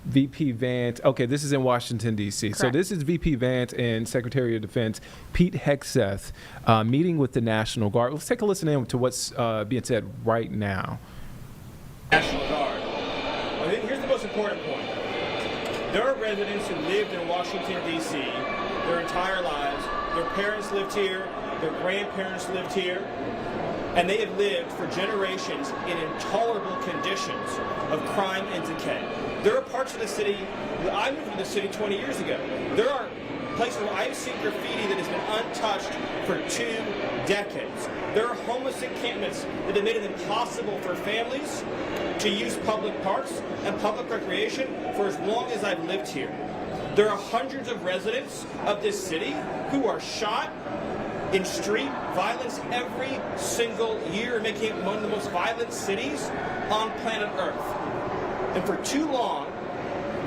VP Vance. Okay, this is in Washington, D.C. Correct. So this is VP Vance and Secretary of Defense Pete Hegseth meeting with the National Guard. Let's take a listen in to what's being said right now. National Guard. Well, here's the most important point. There are residents who lived in Washington, D.C. their entire lives. Their parents lived here. Their grandparents lived here. And they have lived for generations in intolerable conditions of crime and decay. There are parts of the city, I moved to the city 20 years ago. There are places where I've seen graffiti that has been untouched for 2 decades. There are homeless encampments that have made it impossible for families to use public parks and public recreation for as long as I've lived here. There are hundreds of residents of this city who are shot in street violence every single year, making it one of the most violent cities on planet Earth. And for too long,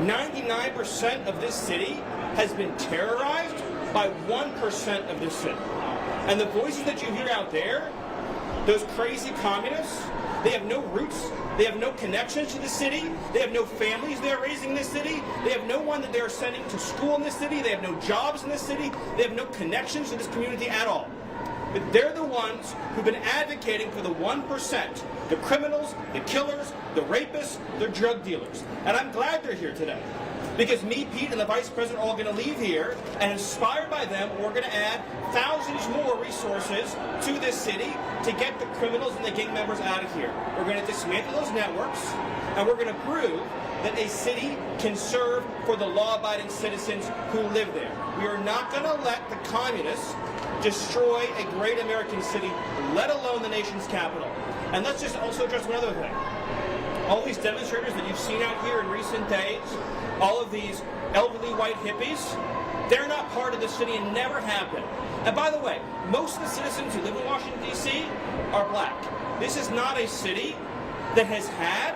99% of this city has been terrorized by 1% of this city. And the voices that you hear out there, those crazy communists, they have no roots, they have no connections to the city, they have no families they're raising in this city, they have no one that they're sending to school in this city, they have no jobs in this city, they have no connections to this community at all. But they're the ones who've been advocating for the 1%, the criminals, the killers, the rapists, the drug dealers. And I'm glad they're here today. Because me, Pete, and the Vice President are all going to leave here, and inspired by them, we're going to add thousands more resources to this city to get the criminals and the gang members out of here. We're going to dismantle those networks, and we're going to prove that a city can serve for the law-abiding citizens who live there. We are not going to let the communists destroy a great American city, let alone the nation's capital. And let's just also address one other thing. All these demonstrators that you've seen out here in recent days, all of these elderly white hippies, they're not part of the city and never have been. And by the way, most of the citizens who live in Washington, D.C. are black. This is not a city that has had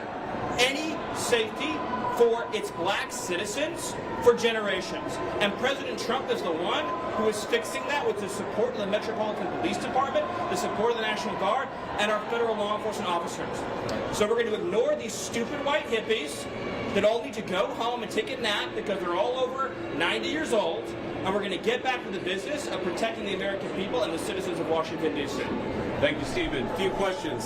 any safety for its black citizens for generations. And President Trump is the one who is fixing that with the support of the Metropolitan Police Department, the support of the National Guard, and our federal law enforcement officers. So we're going to ignore these stupid white hippies that all need to go home and take a nap because they're all over 90 years old, and we're going to get back to the business of protecting the American people and the citizens of Washington, D.C. Thank you, Stephen. A few questions.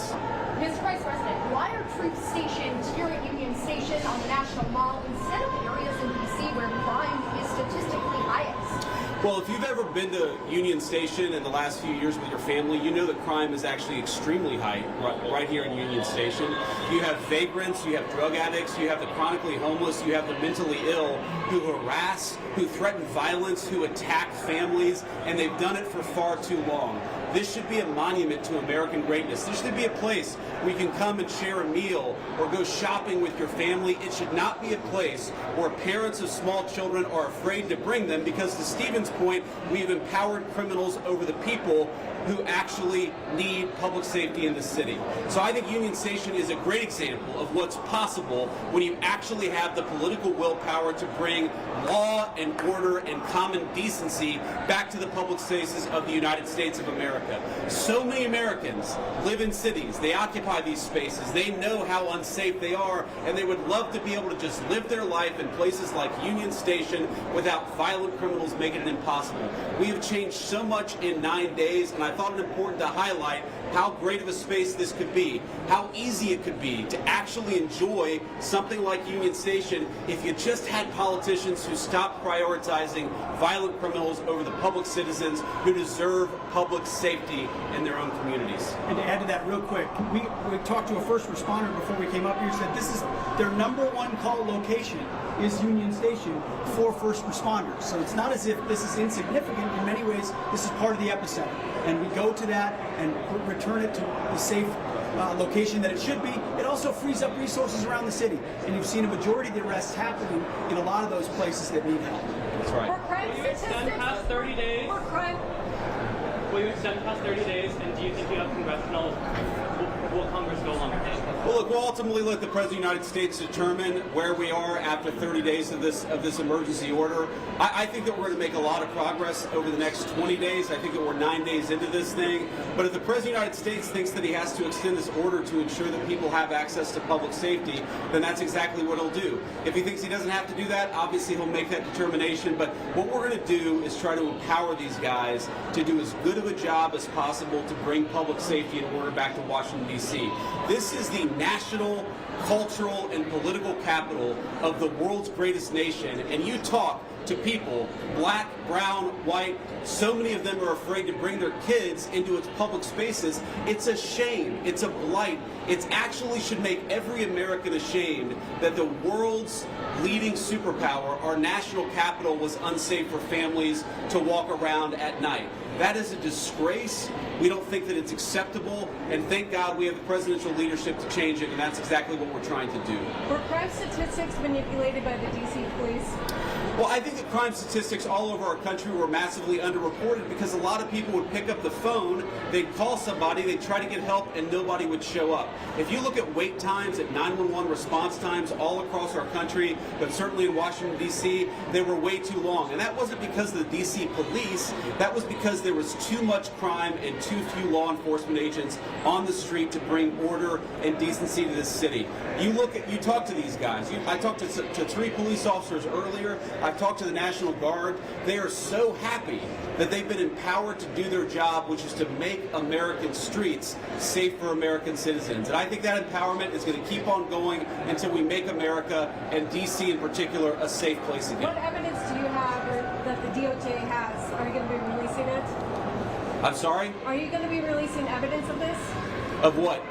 Mr. Vice President, why are troops stationed here at Union Station on the National Mall instead of areas in D.C. where crime is statistically highest? Well, if you've ever been to Union Station in the last few years with your family, you know that crime is actually extremely high right here in Union Station. You have vagrants, you have drug addicts, you have the chronically homeless, you have the mentally ill who harass, who threaten violence, who attack families, and they've done it for far too long. This should be a monument to American greatness. This should be a place where you can come and share a meal or go shopping with your family. It should not be a place where parents of small children are afraid to bring them because, to Stephen's point, we've empowered criminals over the people who actually need public safety in the city. So I think Union Station is a great example of what's possible when you actually have the political willpower to bring law and order and common decency back to the public spaces of the United States of America. So many Americans live in cities. They occupy these spaces. They know how unsafe they are, and they would love to be able to just live their life in places like Union Station without violent criminals making it impossible. We have changed so much in 9 days, and I thought it important to highlight how great of a space this could be, how easy it could be to actually enjoy something like Union Station if you just had politicians who stopped prioritizing violent criminals over the public citizens who deserve public safety in their own communities. And to add to that real quick, we talked to a first responder before we came up here, said this is their #1 call location is Union Station for first responders. So it's not as if this is insignificant. In many ways, this is part of the epicenter. And we go to that and return it to the safe location that it should be. It also frees up resources around the city. And you've seen a majority of the arrests happening in a lot of those places that need help. That's right. For crime statistics, past 30 days? For crime. Will you extend past 30 days, and do you think you have congressional? Will Congress go along with that? Well, look, we'll ultimately let the President of the United States determine where we are after 30 days of this emergency order. I think that we're going to make a lot of progress over the next 20 days. I think that we're 9 days into this thing. But if the President of the United States thinks that he has to extend this order to ensure that people have access to public safety, then that's exactly what he'll do. If he thinks he doesn't have to do that, obviously he'll make that determination. But what we're going to do is try to empower these guys to do as good of a job as possible to bring public safety and order back to Washington, D.C. This is the national, cultural, and political capital of the world's greatest nation. And you talk to people, black, brown, white, so many of them are afraid to bring their kids into its public spaces. It's a shame. It's a blight. It actually should make every American ashamed that the world's leading superpower, our national capital, was unsafe for families to walk around at night. That is a disgrace. We don't think that it's acceptable, and thank God we have the presidential leadership to change it, and that's exactly what we're trying to do. Were crime statistics manipulated by the D.C. police? Well, I think that crime statistics all over our country were massively underreported because a lot of people would pick up the phone, they'd call somebody, they'd try to get help, and nobody would show up. If you look at wait times, at 911 response times all across our country, but certainly in Washington, D.C., they were way too long. And that wasn't because of the D.C. police, that was because there was too much crime and too few law enforcement agents on the street to bring order and decency to this city. You talk to these guys. I talked to 3 police officers earlier. I've talked to the National Guard. They are so happy that they've been empowered to do their job, which is to make American streets safe for American citizens. And I think that empowerment is going to keep on going until we make America, and D.C. in particular, a safe place again. What evidence do you have that the DOJ has? Are you going to be releasing it? I'm sorry? Are you going to be releasing evidence of this? Of what?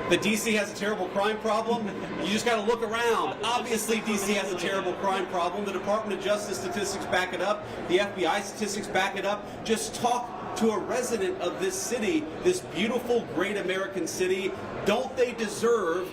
That D.C. has a terrible crime problem? You just got to look around. Obviously, D.C. has a terrible crime problem. The Department of Justice statistics back it up. The FBI statistics back it up. Just talk to a resident of this city, this beautiful, great American city. Don't they deserve...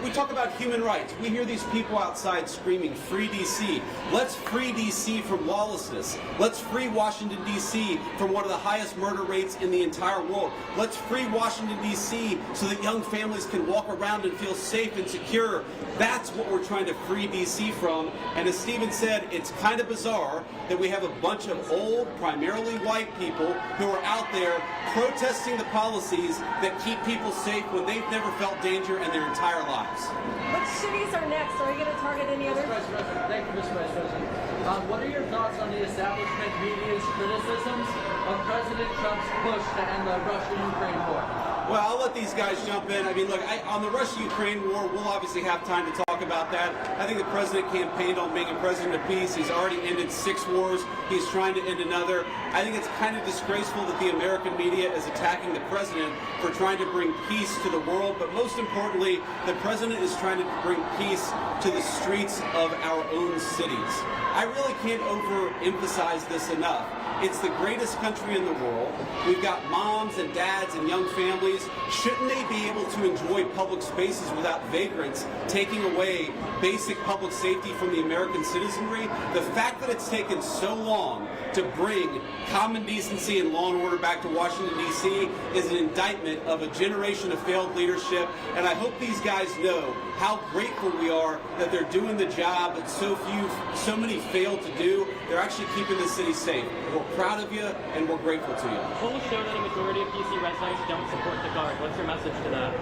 we talk about human rights. We hear these people outside screaming, "Free D.C." Let's free D.C. from lawlessness. Let's free Washington, D.C. from one of the highest murder rates in the entire world. Let's free Washington, D.C. so that young families can walk around and feel safe and secure. That's what we're trying to free D.C. from. And as Stephen said, it's kind of bizarre that we have a bunch of old, primarily white people who are out there protesting the policies that keep people safe when they've never felt danger in their entire lives. Which cities are next? Are you going to target any other? Thank you, Mr. Vice President. What are your thoughts on the establishment media's criticisms of President Trump's push to end the Russia-Ukraine war? Well, I'll let these guys jump in. I mean, look, on the Russia-Ukraine war, we'll obviously have time to talk about that. I think the president campaigned on being a president of peace. He's already ended 6 wars. He's trying to end another. I think it's kind of disgraceful that the American media is attacking the president for trying to bring peace to the world. But most importantly, the president is trying to bring peace to the streets of our own cities. I really can't overemphasize this enough. It's the greatest country in the world. We've got moms and dads and young families. Shouldn't they be able to enjoy public spaces without vagrants taking away basic public safety from the American citizenry? The fact that it's taken so long to bring common decency and law and order back to Washington, D.C. is an indictment of a generation of failed leadership. And I hope these guys know how grateful we are that they're doing the job that so many failed to do. They're actually keeping the city safe. We're proud of you, and we're grateful to you. Polls show that a majority of D.C. residents don't support the Guard. What's your message to that?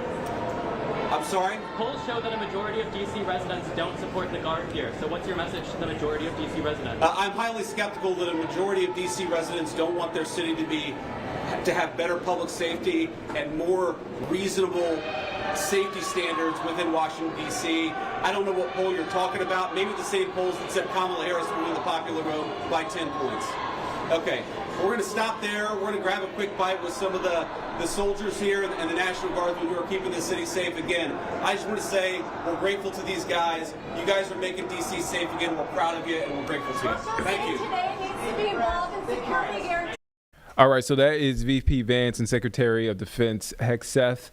I'm sorry? Polls show that a majority of D.C. residents don't support the Guard here. So what's your message to the majority of D.C. residents? I'm highly skeptical that a majority of D.C. residents don't want their city to have better public safety and more reasonable safety standards within Washington, D.C. I don't know what poll you're talking about. Maybe the same polls that said Kamala Harris would win the popular vote by 10 points. Okay, we're going to stop there. We're going to grab a quick bite with some of the soldiers here and the National Guardsmen who are keeping the city safe again. I just want to say we're grateful to these guys. You guys are making D.C. safe again. We're proud of you, and we're grateful to you. Thank you. Today needs to be involved in security guarantees. All right, so that is VP Vance and Secretary of Defense Hegseth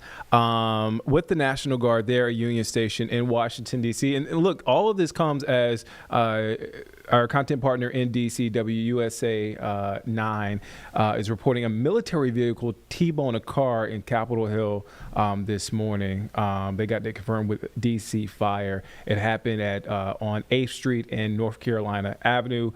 with the National Guard there at Union Station in Washington, D.C. And look, all of this comes as our content partner in D.C., WUSA 9, is reporting a military vehicle T-boned a car in Capitol Hill this morning. They got that confirmed with D.C. Fire. It happened at on 8th Street and North Carolina Avenue,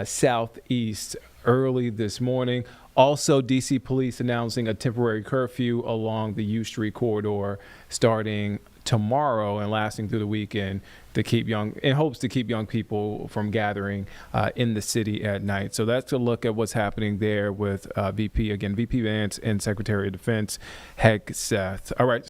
southeast, early this morning. Also, D.C. police announcing a temporary curfew along the U Street corridor starting tomorrow and lasting through the weekend to keep in hopes to keep young people from gathering in the city at night. So that's a look at what's happening there with VP Vance and Secretary of Defense Hegseth. All right.